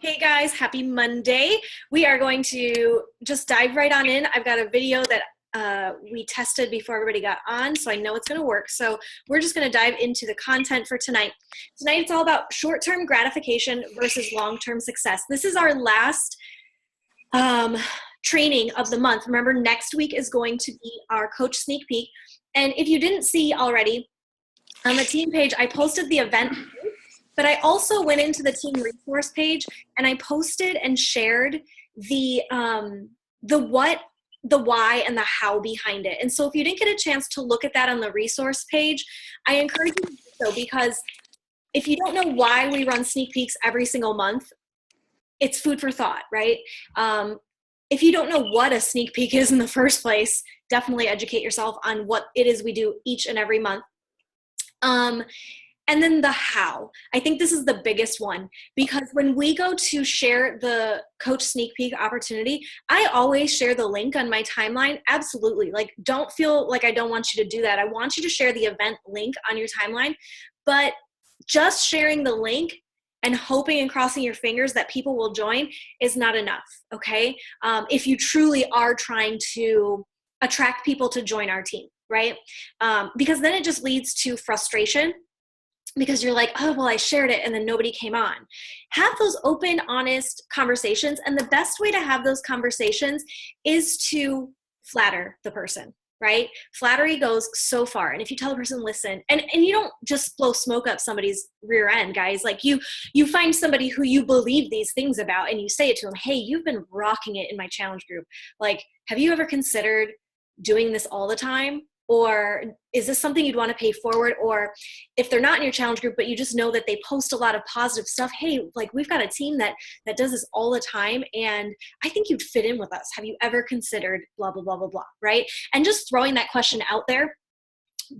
Hey guys, happy Monday. We are going to just dive right on in. I've got a video that we tested before everybody got on, so I know it's going to work. So we're just going to dive into the content for tonight. Tonight it's all about short-term gratification versus long-term success. This is our last training of the month. Remember, next week is going to be our coach sneak peek. And if you didn't see already, on the team page, I posted the event, but I also went into the team resource page and I posted and shared the what, the why, and the how behind it. And so if you didn't get a chance to look at that on the resource page, I encourage you to do so, because if you don't know why we run sneak peeks every single month, it's food for thought, right? If you don't know what a sneak peek is in the first place, definitely educate yourself on what it is we do each and every month. And then the how. I think this is the biggest one, because when we go to share the coach sneak peek opportunity, I always share the link on my timeline. Absolutely. Like, don't feel like I don't want you to do that. I want you to share the event link on your timeline, but just sharing the link and hoping and crossing your fingers that people will join is not enough. Okay. If you truly are trying to attract people to join our team, right? Because then it just leads to frustration, because you're like, oh, well, I shared it and then nobody came on. Have those open, honest conversations. And the best way to have those conversations is to flatter the person, right? Flattery goes so far. And if you tell a person, listen, and you don't just blow smoke up somebody's rear end, guys. Like, you find somebody who you believe these things about and you say it to them, hey, you've been rocking it in my challenge group. Like, have you ever considered doing this all the time? Or is this something you'd want to pay forward? Or if they're not in your challenge group, but you just know that they post a lot of positive stuff, hey, like, we've got a team that does this all the time, and I think you'd fit in with us. Have you ever considered blah, blah, blah, blah, blah, right? And just throwing that question out there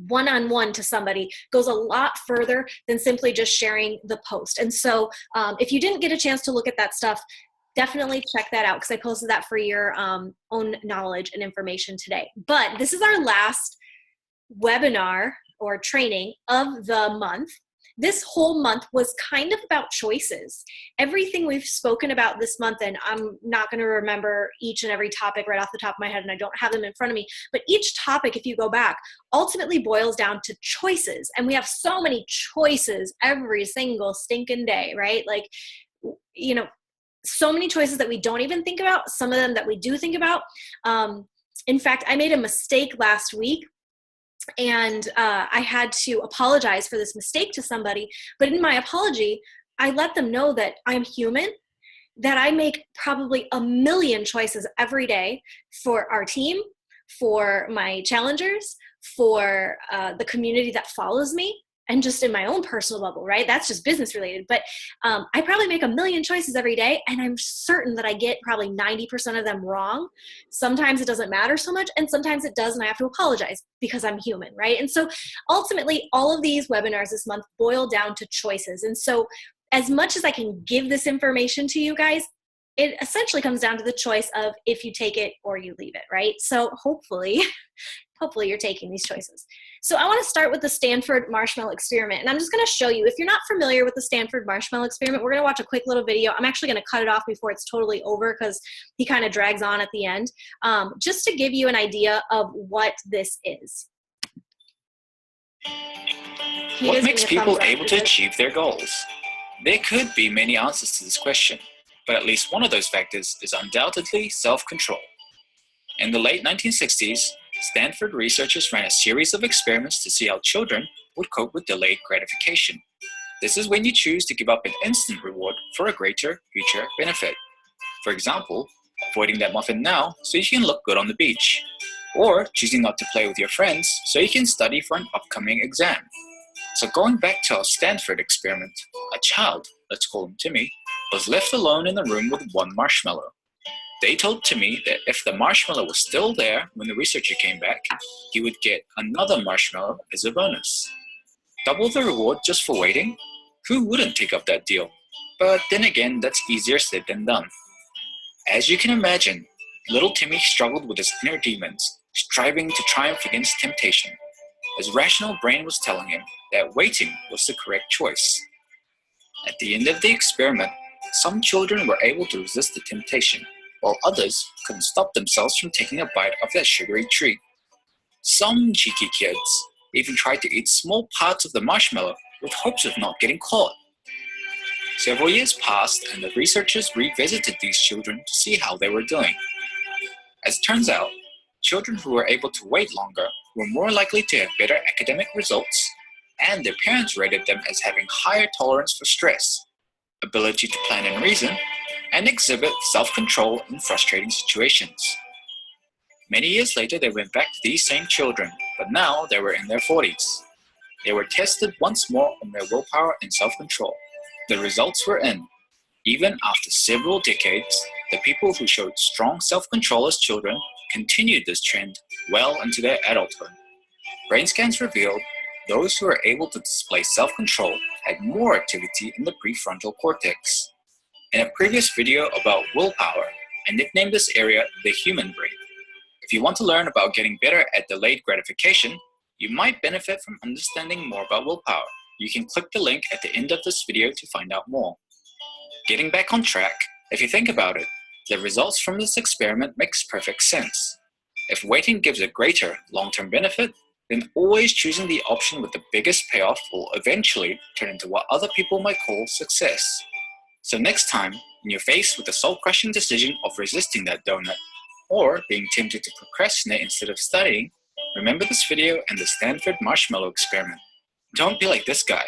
one-on-one to somebody goes a lot further than simply just sharing the post. And so if you didn't get a chance to look at that stuff, definitely check that out, because I posted that for your own knowledge and information today. But this is our last webinar or training of the month. This whole month was kind of about choices. Everything we've spoken about this month, and I'm not going to remember each and every topic right off the top of my head, and I don't have them in front of me, but each topic, if you go back, ultimately boils down to choices. And we have so many choices every single stinking day, right? Like, you know, so many choices that we don't even think about, some of them that we do think about. In fact, I made a mistake last week, and I had to apologize for this mistake to somebody. But in my apology, I let them know that I'm human, that I make probably a million choices every day for our team, for my challengers, for the community that follows me, and just in my own personal bubble, right? That's just business related. But I probably make a million choices every day, and I'm certain that I get probably 90% of them wrong. Sometimes it doesn't matter so much, and sometimes it does, and I have to apologize because I'm human, right? And so ultimately, all of these webinars this month boil down to choices. And so as much as I can give this information to you guys, it essentially comes down to the choice of if you take it or you leave it, right? So hopefully you're taking these choices. So I want to start with the Stanford marshmallow experiment. And I'm just going to show you, if you're not familiar with the Stanford marshmallow experiment, we're going to watch a quick little video. I'm actually going to cut it off before it's totally over, because he kind of drags on at the end, just to give you an idea of what this is. What makes people able to achieve their goals? There could be many answers to this question, but at least one of those factors is undoubtedly self-control. In the late 1960s, Stanford researchers ran a series of experiments to see how children would cope with delayed gratification. This is when you choose to give up an instant reward for a greater future benefit. For example, avoiding that muffin now so you can look good on the beach, or choosing not to play with your friends so you can study for an upcoming exam. So going back to our Stanford experiment, a child, let's call him Timmy, was left alone in the room with one marshmallow. They told Timmy that if the marshmallow was still there when the researcher came back, he would get another marshmallow as a bonus. Double the reward just for waiting? Who wouldn't take up that deal? But then again, that's easier said than done. As you can imagine, little Timmy struggled with his inner demons, striving to triumph against temptation. His rational brain was telling him that waiting was the correct choice. At the end of the experiment, Some children were able to resist the temptation, while others couldn't stop themselves from taking a bite of that sugary treat. Some cheeky kids even tried to eat small parts of the marshmallow with hopes of not getting caught. Several years passed, and the researchers revisited these children to see how they were doing. As it turns out, children who were able to wait longer were more likely to have better academic results, and their parents rated them as having higher tolerance for stress, ability to plan and reason, and exhibit self-control in frustrating situations. Many years later, they went back to these same children, but now they were in their 40s. They were tested once more on their willpower and self-control. The results were in. Even after several decades, the people who showed strong self-control as children continued this trend well into their adulthood. Brain scans revealed those who were able to display self-control had more activity in the prefrontal cortex. In a previous video about willpower, I nicknamed this area the human brain. If you want to learn about getting better at delayed gratification, you might benefit from understanding more about willpower. You can click the link at the end of this video to find out more. Getting back on track, if you think about it, the results from this experiment makes perfect sense. If waiting gives a greater long-term benefit, then always choosing the option with the biggest payoff will eventually turn into what other people might call success. So next time, when you're faced with the soul-crushing decision of resisting that donut, or being tempted to procrastinate instead of studying, remember this video and the Stanford marshmallow experiment. Don't be like this guy.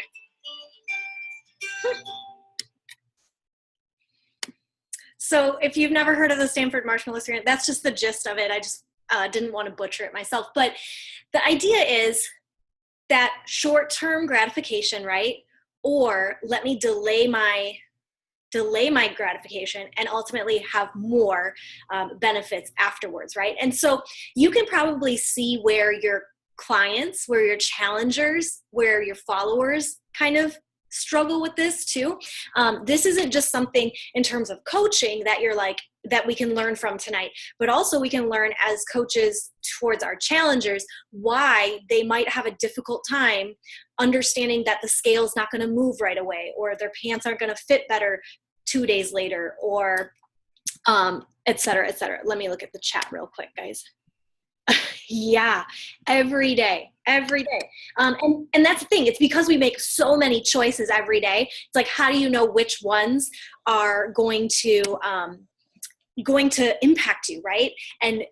So if you've never heard of the Stanford marshmallow experiment, that's just the gist of it. I just didn't want to butcher it myself. But the idea is that short-term gratification, right? Or let me delay my gratification and ultimately have more benefits afterwards, right? And so you can probably see where your clients, where your challengers, where your followers kind of struggle with this too. This isn't just something in terms of coaching that you're like, that we can learn from tonight, but also we can learn as coaches towards our challengers why they might have a difficult time understanding that the scale is not going to move right away, or their pants aren't going to fit better 2 days later, or et cetera, et cetera. Let me look at the chat real quick, guys. Yeah, every day. And that's the thing. It's because we make so many choices every day. It's like, how do you know which ones are going to impact you, right? And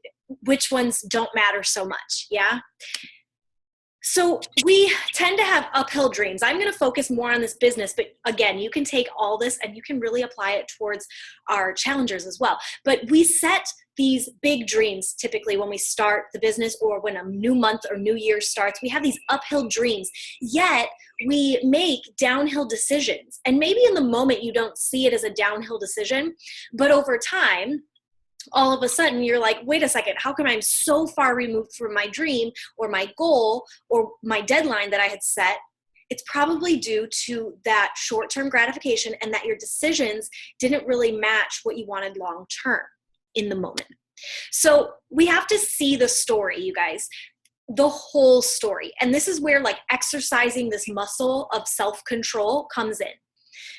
which ones don't matter so much, yeah? So we tend to have uphill dreams. I'm going to focus more on this business, but again, you can take all this and you can really apply it towards our challengers as well. But we set these big dreams typically when we start the business, or when a new month or new year starts. We have these uphill dreams, yet we make downhill decisions. And maybe in the moment you don't see it as a downhill decision, but over time, all of a sudden you're like, wait a second, how come I'm so far removed from my dream or my goal or my deadline that I had set? It's probably due to that short-term gratification and that your decisions didn't really match what you wanted long-term in the moment. So we have to see the story, you guys, the whole story. And this is where like exercising this muscle of self-control comes in.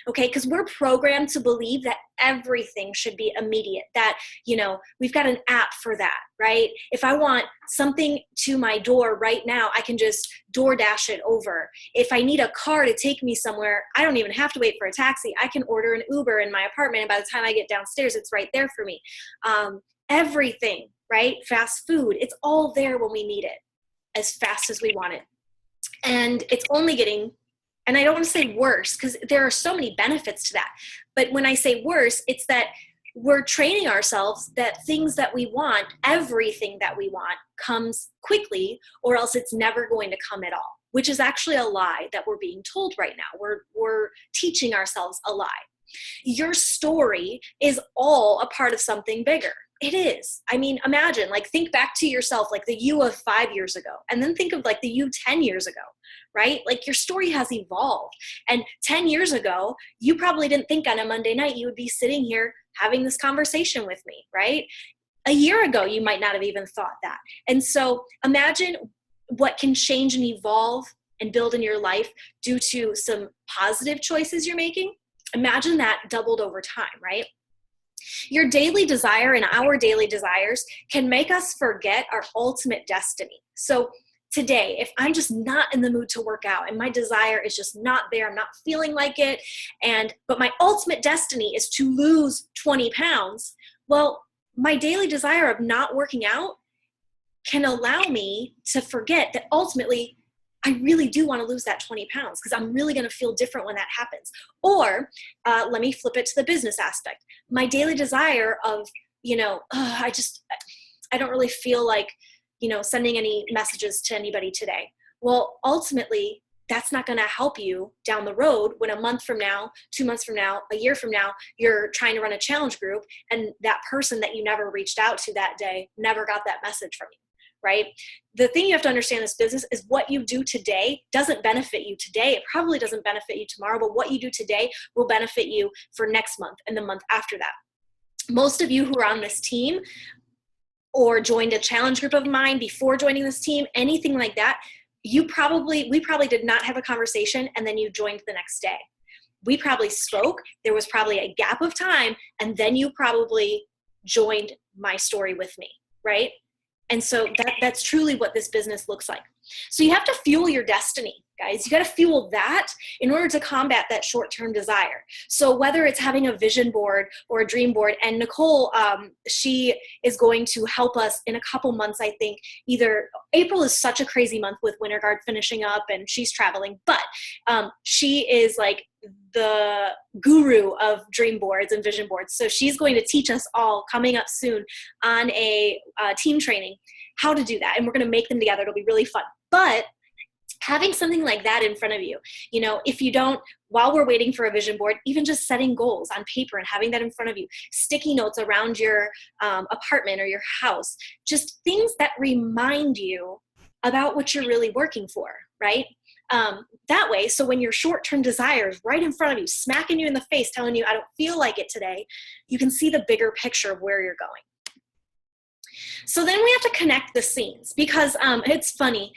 Okay, because we're programmed to believe that everything should be immediate, that, you know, we've got an app for that, right? If I want something to my door right now, I can just DoorDash it over. If I need a car to take me somewhere, I don't even have to wait for a taxi. I can order an Uber in my apartment, and by the time I get downstairs, it's right there for me. Everything, right? Fast food, it's all there when we need it, as fast as we want it. And it's only getting, and I don't want to say worse, because there are so many benefits to that. But when I say worse, it's that we're training ourselves that things that we want, everything that we want, comes quickly, or else it's never going to come at all, which is actually a lie that we're being told right now. We're teaching ourselves a lie. Your story is all a part of something bigger. It is. I mean, imagine, like, think back to yourself, like the you of 5 years ago, and then think of like the you 10 years ago, right? Like, your story has evolved. And 10 years ago, you probably didn't think on a Monday night you would be sitting here having this conversation with me, right? A year ago, you might not have even thought that. And so imagine what can change and evolve and build in your life due to some positive choices you're making, Imagine that doubled over time, right? Your daily desire and our daily desires can make us forget our ultimate destiny. So today, if I'm just not in the mood to work out and my desire is just not there, I'm not feeling like it, but my ultimate destiny is to lose 20 pounds, well, my daily desire of not working out can allow me to forget that ultimately I really do want to lose that 20 pounds because I'm really going to feel different when that happens. Or let me flip it to the business aspect. My daily desire of, I don't really feel like, sending any messages to anybody today. Well, ultimately, that's not going to help you down the road when a month from now, 2 months from now, a year from now, you're trying to run a challenge group and that person that you never reached out to that day never got that message from you. Right? The thing you have to understand in this business is what you do today doesn't benefit you today. It probably doesn't benefit you tomorrow, but what you do today will benefit you for next month and the month after that. Most of you who are on this team or joined a challenge group of mine before joining this team, anything like that, we probably did not have a conversation and then you joined the next day. We probably spoke, there was probably a gap of time, and then you probably joined my story with me, right? And so that's truly what this business looks like. So you have to fuel your destiny, guys. You got to fuel that in order to combat that short-term desire. So whether it's having a vision board or a dream board, and Nicole, she is going to help us in a couple months, I think. Either April is such a crazy month with Winter Guard finishing up and she's traveling, but she is like the guru of dream boards and vision boards. So she's going to teach us all coming up soon on a team training how to do that. And we're going to make them together. It'll be really fun. But having something like that in front of you, if you don't, while we're waiting for a vision board, even just setting goals on paper and having that in front of you, sticky notes around your apartment or your house, just things that remind you about what you're really working for, right? That way, so when your short-term desire is right in front of you, smacking you in the face, telling you, I don't feel like it today, you can see the bigger picture of where you're going. So then we have to connect the scenes because it's funny.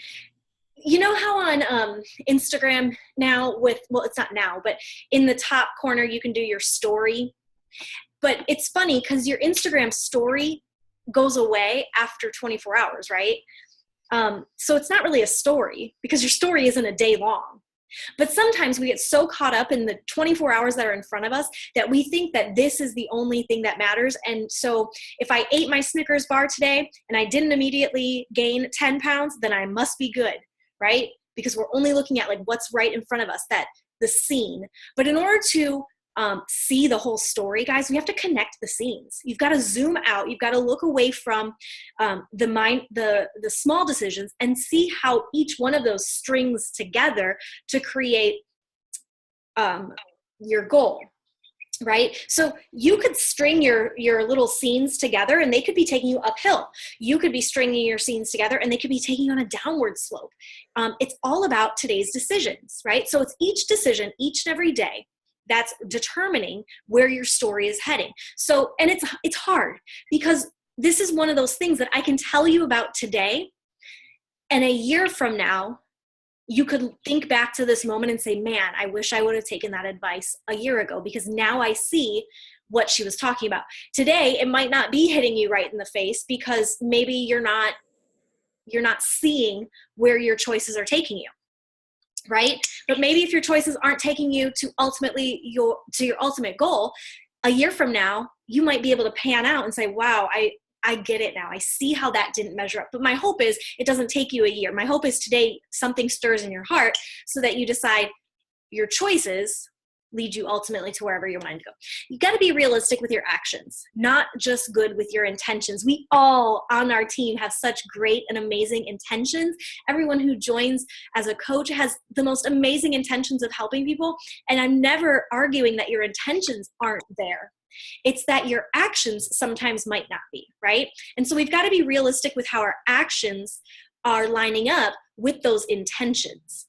You know how on Instagram now it's not now, but in the top corner, you can do your story. But it's funny because your Instagram story goes away after 24 hours, right? So it's not really a story because your story isn't a day long. But sometimes we get so caught up in the 24 hours that are in front of us that we think that this is the only thing that matters. And so if I ate my Snickers bar today and I didn't immediately gain 10 pounds, then I must be good, right? Because we're only looking at like what's right in front of us, the scene. But in order to see the whole story, guys, we have to connect the scenes. You've got to zoom out. You've got to look away from the small decisions and see how each one of those strings together to create your goal, right? So you could string your little scenes together and they could be taking you uphill. You could be stringing your scenes together and they could be taking you on a downward slope. It's all about today's decisions, right? So it's each decision, each and every day, that's determining where your story is heading. So, and it's hard because this is one of those things that I can tell you about today, and a year from now, you could think back to this moment and say, man, I wish I would have taken that advice a year ago because now I see what she was talking about. Today, it might not be hitting you right in the face because maybe you're not seeing where your choices are taking you. Right? But maybe if your choices aren't taking you to your ultimate goal, a year from now, you might be able to pan out and say, wow, I get it now. I see how that didn't measure up. But my hope is it doesn't take you a year. My hope is today something stirs in your heart so that you decide your choices lead you ultimately to wherever you want to go. You got to be realistic with your actions, not just good with your intentions. We all on our team have such great and amazing intentions. Everyone who joins as a coach has the most amazing intentions of helping people. And I'm never arguing that your intentions aren't there. It's that your actions sometimes might not be, right? And so we've got to be realistic with how our actions are lining up with those intentions.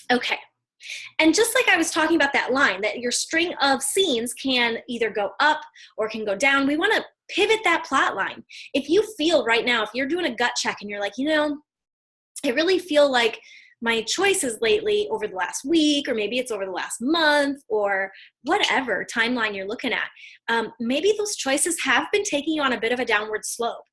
Okay. And just like I was talking about that line, that your string of scenes can either go up or can go down, we want to pivot that plot line. If you feel right now, if you're doing a gut check and you're like, I really feel like my choices lately over the last week, or maybe it's over the last month, or whatever timeline you're looking at, maybe those choices have been taking you on a bit of a downward slope.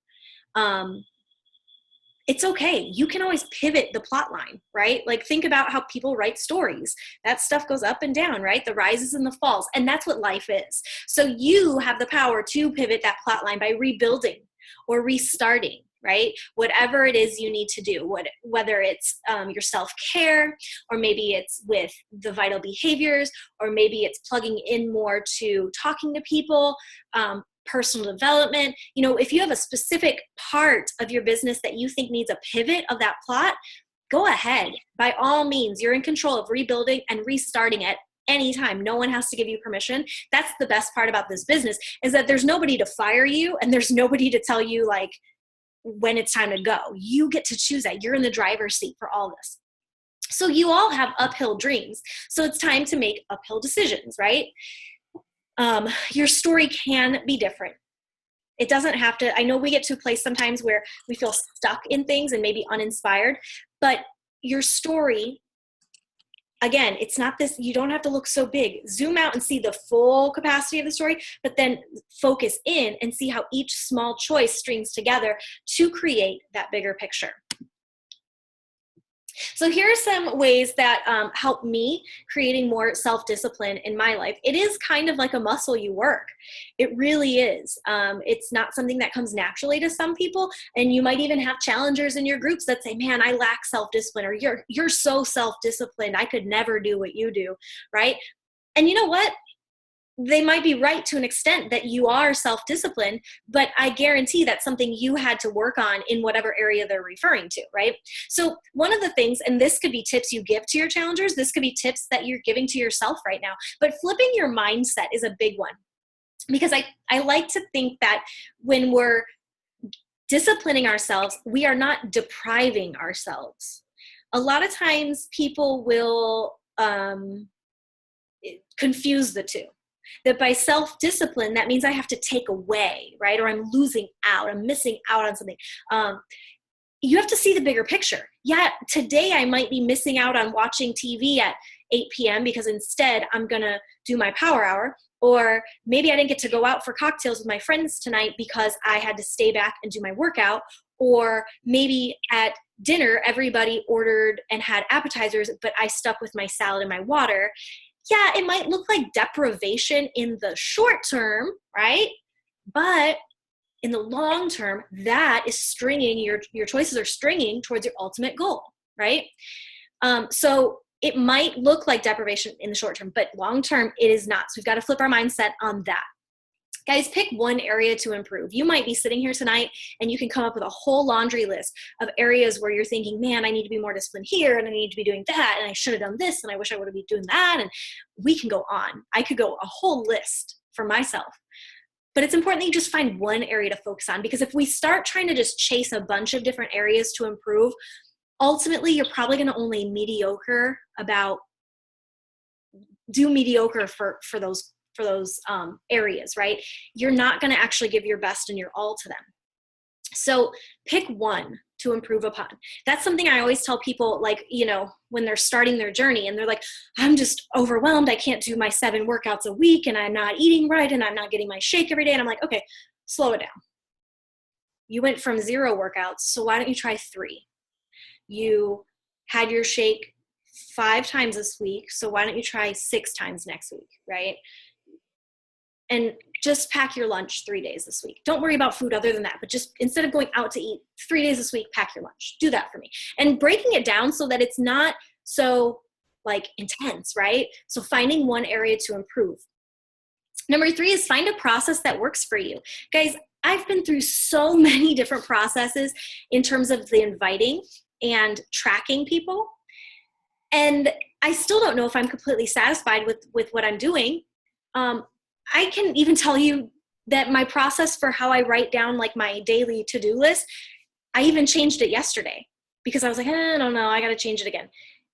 It's okay. You can always pivot the plot line, right? Like, think about how people write stories. That stuff goes up and down, right? The rises and the falls. And that's what life is. So you have the power to pivot that plot line by rebuilding or restarting, right? Whatever it is you need to do, whether it's your self-care, or maybe it's with the vital behaviors, or maybe it's plugging in more to talking to people, personal development. If you have a specific part of your business that you think needs a pivot of that plot, go ahead. By all means, you're in control of rebuilding and restarting at any time. No one has to give you permission. That's the best part about this business, is that there's nobody to fire you, and there's nobody to tell you like when it's time to go. You get to choose that. You're in the driver's seat for all this. So you all have uphill dreams. So it's time to make uphill decisions, right? Your story can be different. It doesn't have to. I know we get to a place sometimes where we feel stuck in things and maybe uninspired, but your story, again, it's not this, you don't have to look so big. Zoom out and see the full capacity of the story, but then focus in and see how each small choice strings together to create that bigger picture. So here are some ways that help me creating more self-discipline in my life. It is kind of like a muscle you work. It really is. It's not something that comes naturally to some people. And you might even have challengers in your groups that say, man, I lack self-discipline, or you're so self-disciplined, I could never do what you do, right? And you know what? They might be right to an extent that you are self-disciplined, but I guarantee that's something you had to work on in whatever area they're referring to, right? So one of the things, and this could be tips you give to your challengers, this could be tips that you're giving to yourself right now, but flipping your mindset is a big one. Because I like to think that when we're disciplining ourselves, we are not depriving ourselves. A lot of times people will confuse the two. That by self-discipline, that means I have to take away, right? Or I'm losing out, I'm missing out on something. You have to see the bigger picture. Yeah, today I might be missing out on watching TV at 8 p.m. because instead I'm gonna do my power hour. Or maybe I didn't get to go out for cocktails with my friends tonight because I had to stay back and do my workout. Or maybe at dinner, everybody ordered and had appetizers, but I stuck with my salad and my water. Yeah, it might look like deprivation in the short term, right? But in the long term, that is stringing, your choices are stringing towards your ultimate goal, right? So it might look like deprivation in the short term, but long term, it is not. So we've got to flip our mindset on that. Guys, pick one area to improve. You might be sitting here tonight and you can come up with a whole laundry list of areas where you're thinking, man, I need to be more disciplined here, and I need to be doing that, and I should have done this, and I wish I would have been doing that, and we can go on. I could go a whole list for myself. But it's important that you just find one area to focus on, because if we start trying to just chase a bunch of different areas to improve, ultimately you're probably going to only do mediocre for those areas, right? You're not going to actually give your best and your all to them. So pick one to improve upon. That's something I always tell people, like, when they're starting their journey and they're like, I'm just overwhelmed. I can't do my 7 workouts a week, and I'm not eating right, and I'm not getting my shake every day. And I'm like, okay, slow it down. You went from 0 workouts, so why don't you try 3? You had your shake 5 times this week, so why don't you try 6 times next week, right? And just pack your lunch 3 days this week. Don't worry about food other than that, but just instead of going out to eat 3 days this week, pack your lunch. Do that for me. And breaking it down so that it's not so intense, right? So finding one area to improve. Number 3 is find a process that works for you. Guys, I've been through so many different processes in terms of the inviting and tracking people. And I still don't know if I'm completely satisfied with what I'm doing. I can even tell you that my process for how I write down my daily to-do list, I even changed it yesterday because I was like, I don't know, I got to change it again.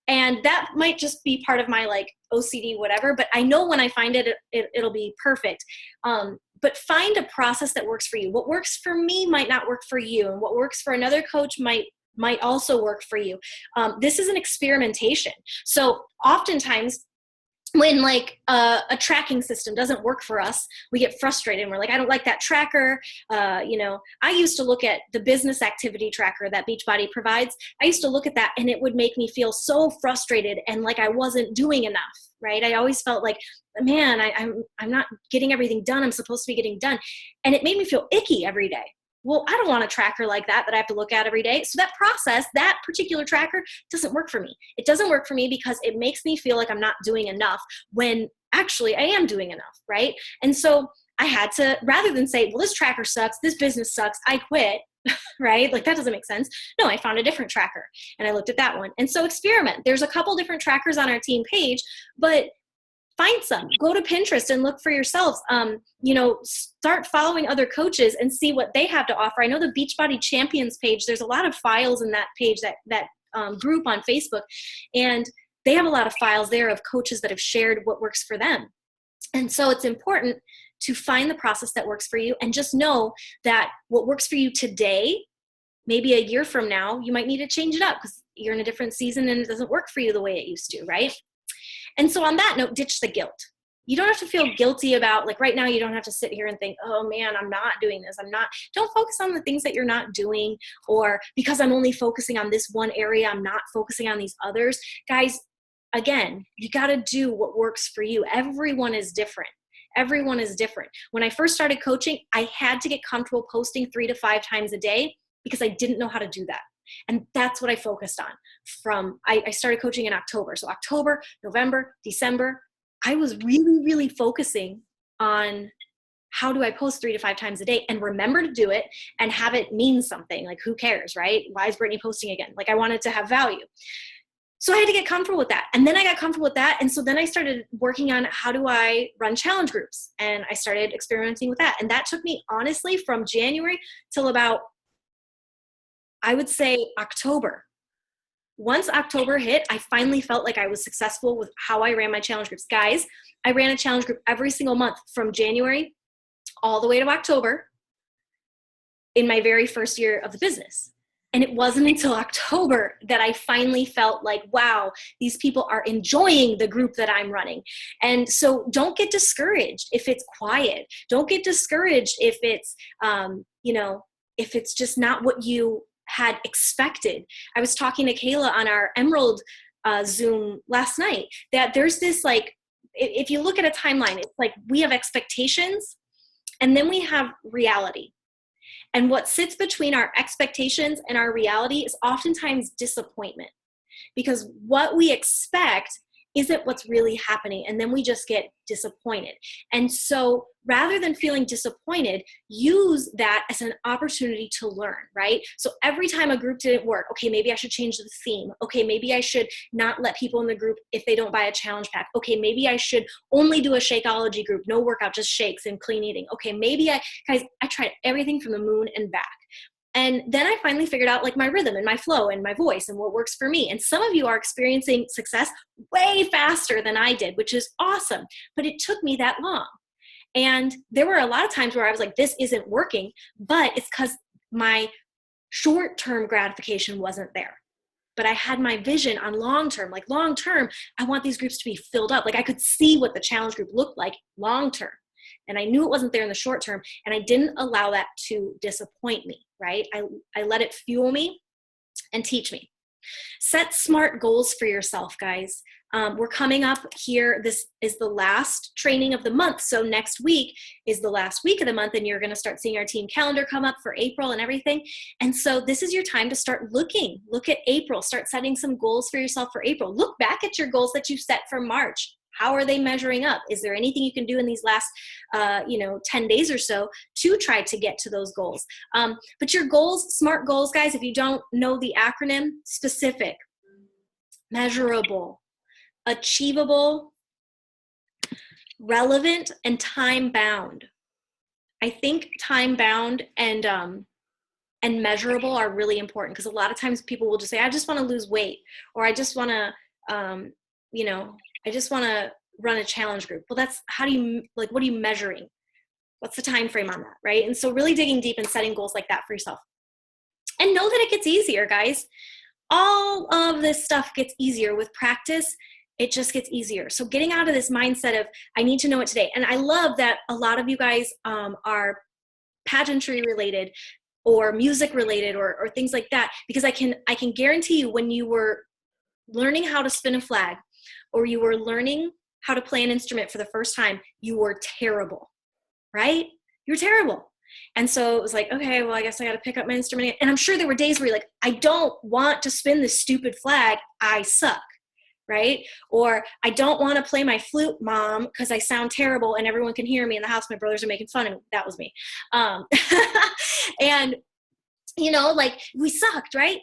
And that might just be part of my OCD, whatever, but I know when I find it'll be perfect. But find a process that works for you. What works for me might not work for you. And what works for another coach might might also work for you. This is an experimentation. So oftentimes when like a tracking system doesn't work for us, we get frustrated and we're like, I don't like that tracker. I used to look at the business activity tracker that Beachbody provides. I used to look at that and it would make me feel so frustrated and like I wasn't doing enough, right? I always felt like, man, I'm not getting everything done I'm supposed to be getting done. And it made me feel icky every day. Well, I don't want a tracker like that I have to look at every day. So that particular tracker doesn't work for me. It doesn't work for me because it makes me feel like I'm not doing enough when actually I am doing enough, right? And so I had to, rather than say, well, this tracker sucks, this business sucks, I quit, right? Like that doesn't make sense. No, I found a different tracker and I looked at that one. And so experiment. There's a couple different trackers on our team page, but find some. Go to Pinterest and look for yourselves. Start following other coaches and see what they have to offer. I know the Beachbody Champions page, there's a lot of files in that page, that group on Facebook, and they have a lot of files there of coaches that have shared what works for them. And so it's important to find the process that works for you and just know that what works for you today, maybe a year from now, you might need to change it up because you're in a different season and it doesn't work for you the way it used to, right? And so on that note, ditch the guilt. You don't have to feel guilty about, like right now, you don't have to sit here and think, oh man, I'm not doing this. Don't focus on the things that you're not doing, or because I'm only focusing on this one area, I'm not focusing on these others. Guys, again, you got to do what works for you. Everyone is different. Everyone is different. When I first started coaching, I had to get comfortable posting 3 to 5 times a day because I didn't know how to do that. And that's what I focused on I started coaching in October. So October, November, December, I was really, really focusing on how do I post 3 to 5 times a day and remember to do it and have it mean something. Like, who cares, right? Why is Brittany posting again? Like, I wanted to have value. So I had to get comfortable with that. And then I got comfortable with that. And so then I started working on how do I run challenge groups? And I started experimenting with that. And that took me, honestly, from January till about, I would say, October. Once October hit, I finally felt like I was successful with how I ran my challenge groups. Guys, I ran a challenge group every single month from January all the way to October in my very first year of the business. And it wasn't until October that I finally felt like, wow, these people are enjoying the group that I'm running. And so don't get discouraged if it's quiet. Don't get discouraged if it's, if it's just not what you had expected. I was talking to Kayla on our Emerald Zoom last night that there's this, like, if you look at a timeline, it's like we have expectations and then we have reality. And what sits between our expectations and our reality is oftentimes disappointment, because what we expect isn't what's really happening. And then we just get disappointed. And so rather than feeling disappointed, use that as an opportunity to learn, right? So every time a group didn't work, okay, maybe I should change the theme. Okay, maybe I should not let people in the group if they don't buy a challenge pack. Okay, maybe I should only do a Shakeology group, no workout, just shakes and clean eating. Okay, maybe I tried everything from the moon and back. And then I finally figured out, like, my rhythm and my flow and my voice and what works for me. And some of you are experiencing success way faster than I did, which is awesome. But it took me that long. And there were a lot of times where I was like, this isn't working, but it's because my short-term gratification wasn't there. But I had my vision on long-term. Like, long-term, I want these groups to be filled up. Like, I could see what the challenge group looked like long-term. And I knew it wasn't there in the short term, and I didn't allow that to disappoint me, right? I let it fuel me and teach me. Set SMART goals for yourself, guys. We're coming up here. This is the last training of the month. So next week is the last week of the month, and you're going to start seeing our team calendar come up for April and everything. And so this is your time to start look at April, start setting some goals for yourself for April. Look back at your goals that you set for March. How are they measuring up? Is there anything you can do in these last, 10 days or so to try to get to those goals? But your goals, SMART goals, guys, if you don't know the acronym, specific, measurable, achievable, relevant, and time-bound. I think time-bound and measurable are really important, because a lot of times people will just say, I just want to lose weight, or I just want to, I just want to run a challenge group. Well, that's what are you measuring? What's the time frame on that, right? And so really digging deep and setting goals like that for yourself. And know that it gets easier, guys. All of this stuff gets easier with practice. It just gets easier. So getting out of this mindset of, I need to know it today. And I love that a lot of you guys are pageantry related or music related or things like that, because I can guarantee you, when you were learning how to spin a flag or you were learning how to play an instrument for the first time, you were terrible, right? You were terrible. And so it was like, okay, well, I guess I got to pick up my instrument. And I'm sure there were days where you're like, I don't want to spin this stupid flag. I suck, right? Or I don't want to play my flute, Mom, because I sound terrible and everyone can hear me in the house. My brothers are making fun of me. That was me. And, you know, like, we sucked, right?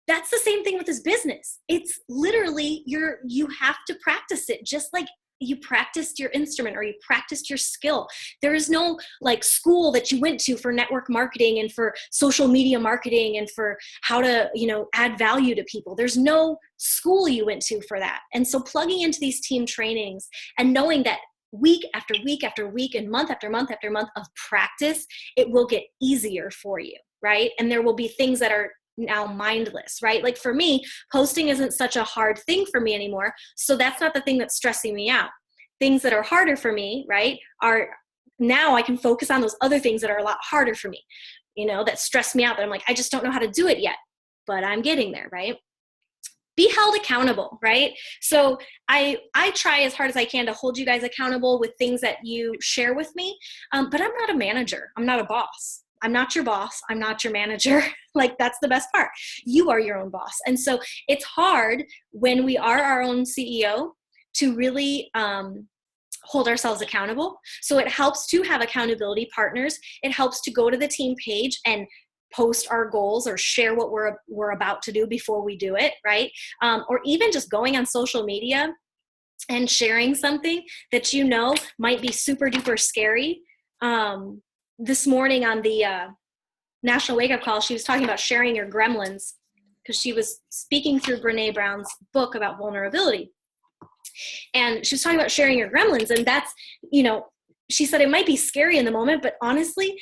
That's the same thing with this business. It's literally you have to practice it just like you practiced your instrument or you practiced your skill. There is no like school that you went to for network marketing and for social media marketing and for how to, you know, add value to people. There's no school you went to for that. And so plugging into these team trainings and knowing that week after week after week and month after month after month of practice, it will get easier for you, right? And there will be things that are now mindless, right? Like for me, posting isn't such a hard thing for me anymore. So that's not the thing that's stressing me out. Things that are harder for me, right, are now I can focus on those other things that are a lot harder for me, you know, that stress me out, that I'm like, I just don't know how to do it yet, but I'm getting there, right? Be held accountable, right? So I try as hard as I can to hold you guys accountable with things that you share with me, but I'm not a manager. I'm not a boss. I'm not your boss. I'm not your manager. Like, that's the best part. You are your own boss. And so it's hard when we are our own CEO to really hold ourselves accountable. So it helps to have accountability partners. It helps to go to the team page and post our goals or share what we're about to do before we do it, right? Or even just going on social media and sharing something that you know might be super duper scary. This morning on the National Wake Up Call, she was talking about sharing your gremlins because she was speaking through Brene Brown's book about vulnerability. And she was talking about sharing your gremlins. And that's, you know, she said it might be scary in the moment, but honestly,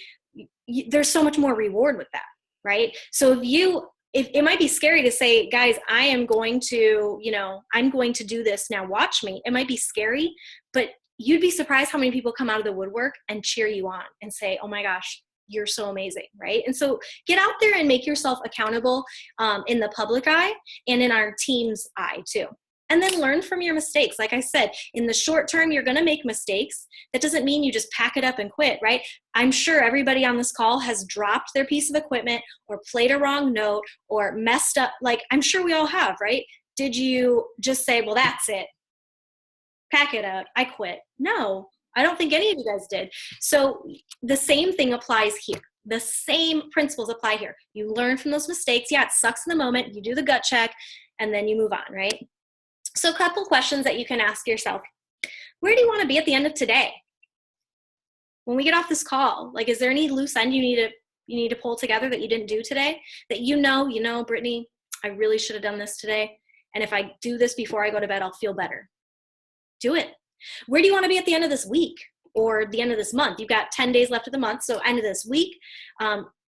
there's so much more reward with that, right? So if it might be scary to say, guys, I am going to, you know, I'm going to do this now, watch me. It might be scary, but you'd be surprised how many people come out of the woodwork and cheer you on and say, oh my gosh, you're so amazing, right? And so get out there and make yourself accountable in the public eye and in our team's eye too. And then learn from your mistakes. Like I said, in the short term, you're going to make mistakes. That doesn't mean you just pack it up and quit, right? I'm sure everybody on this call has dropped their piece of equipment or played a wrong note or messed up. Like, I'm sure we all have, right? Did you just say, well, that's it, pack it up, I quit? No, I don't think any of you guys did. So the same thing applies here. The same principles apply here. You learn from those mistakes. Yeah, it sucks in the moment. You do the gut check and then you move on, right? So a couple questions that you can ask yourself. Where do you want to be at the end of today? When we get off this call, like, is there any loose end you need to pull together that you didn't do today? That you know, Brittany, I really should have done this today. And if I do this before I go to bed, I'll feel better. Do it. Where do you want to be at the end of this week or the end of this month? You've got 10 days left of the month. So end of this week,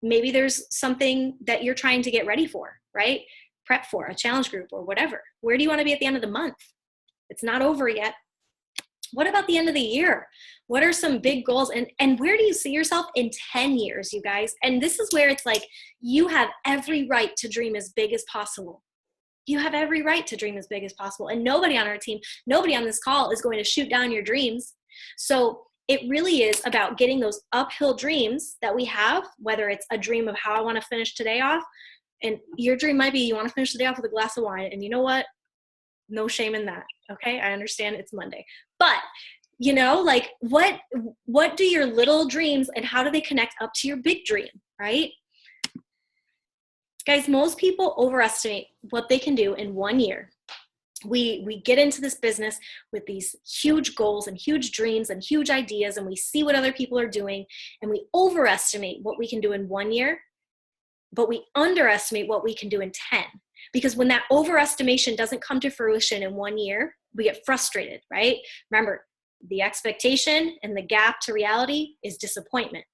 maybe there's something that you're trying to get ready for, right? Prep for a challenge group or whatever. Where do you want to be at the end of the month? It's not over yet. What about the end of the year? What are some big goals? And where do you see yourself in 10 years, you guys? And this is where it's like, you have every right to dream as big as possible. You have every right to dream as big as possible. And nobody on our team, nobody on this call is going to shoot down your dreams. So it really is about getting those uphill dreams that we have, whether it's a dream of how I want to finish today off. And your dream might be you want to finish the day off with a glass of wine. And you know what? No shame in that. Okay. I understand it's Monday, but you know, like what do your little dreams and how do they connect up to your big dream, right? Guys, most people overestimate what they can do in 1 year. We get into this business with these huge goals and huge dreams and huge ideas, and we see what other people are doing, and we overestimate what we can do in 1 year, but we underestimate what we can do in 10. Because when that overestimation doesn't come to fruition in 1 year, we get frustrated, right? Remember, the expectation and the gap to reality is disappointment.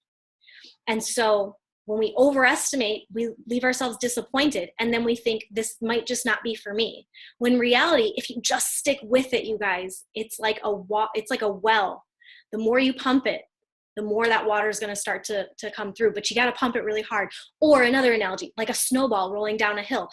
And so when we overestimate, we leave ourselves disappointed, and then we think this might just not be for me. When in reality, if you just stick with it, you guys, it's like a well. The more you pump it, the more that water is going to start to come through, but you got to pump it really hard. Or another analogy, like a snowball rolling down a hill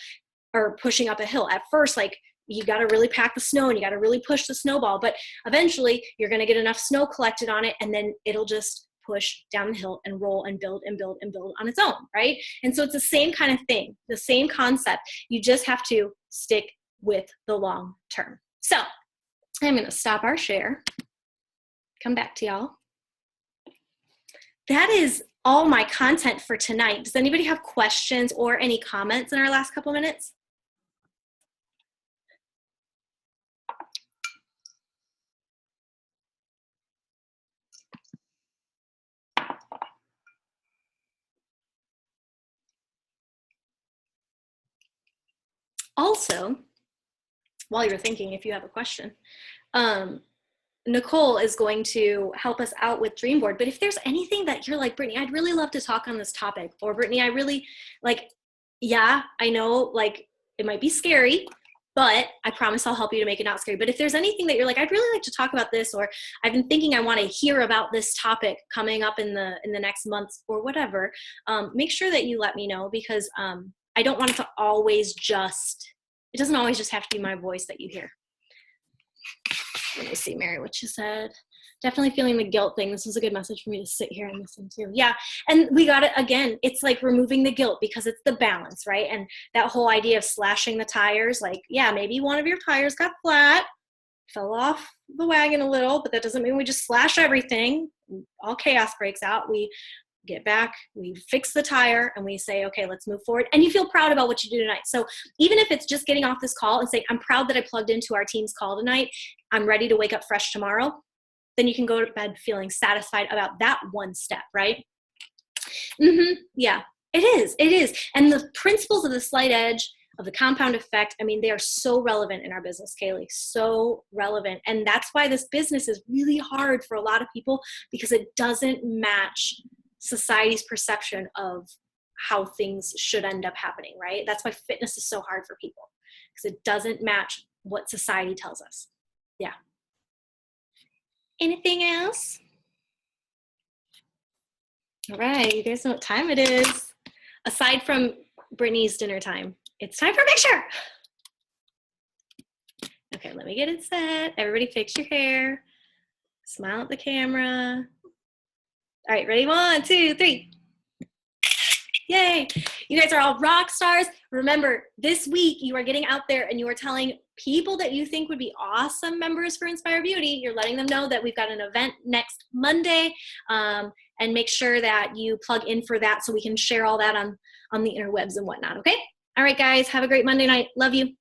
or pushing up a hill. At first, like, you got to really pack the snow and you got to really push the snowball, but eventually you're going to get enough snow collected on it, and then it'll just push down the hill and roll and build and build and build on its own, right? And so it's the same kind of thing, the same concept. You just have to stick with the long term. So I'm going to stop our share, come back to y'all. That is all my content for tonight. Does anybody have questions or any comments in our last couple minutes? Also, while you're thinking, if you have a question, Nicole is going to help us out with Dream Board. But if there's anything that you're like, Brittany, I'd really love to talk on this topic, or Brittany, I really like, yeah, I know, like, it might be scary, but I promise I'll help you to make it not scary. But if there's anything that you're like, I'd really like to talk about this, or I've been thinking I want to hear about this topic coming up in the next months or whatever, make sure that you let me know, because I don't want it to always it doesn't always just have to be my voice that you hear. Let me see, Mary, what you said. Definitely feeling the guilt thing. This was a good message for me to sit here and listen to. Yeah, and we got it again. It's like removing the guilt, because it's the balance, right? And that whole idea of slashing the tires, like, yeah, maybe one of your tires got flat, fell off the wagon a little, but that doesn't mean we just slash everything. All chaos breaks out. We get back, we fix the tire, and we say, okay, let's move forward. And you feel proud about what you do tonight. So even if it's just getting off this call and saying, I'm proud that I plugged into our team's call tonight, I'm ready to wake up fresh tomorrow, then you can go to bed feeling satisfied about that one step, right? Yeah, it is. And the principles of the slight edge, of the compound effect, I mean, they are so relevant in our business, Kaylee, so relevant. And that's why this business is really hard for a lot of people, because it doesn't match society's perception of how things should end up happening, right? That's why fitness is so hard for people, because it doesn't match what society tells us. Yeah. Anything else? All right, you guys know what time it is. Aside from Brittany's dinner time, it's time for a picture. Okay, let me get it set. Everybody fix your hair. Smile at the camera. All right, ready? 1, 2, 3. Yay. You guys are all rock stars. Remember, this week you are getting out there and you are telling people that you think would be awesome members for Inspire Beauty. You're letting them know that we've got an event next Monday, and make sure that you plug in for that so we can share all that on the interwebs and whatnot, okay? All right, guys, have a great Monday night. Love you.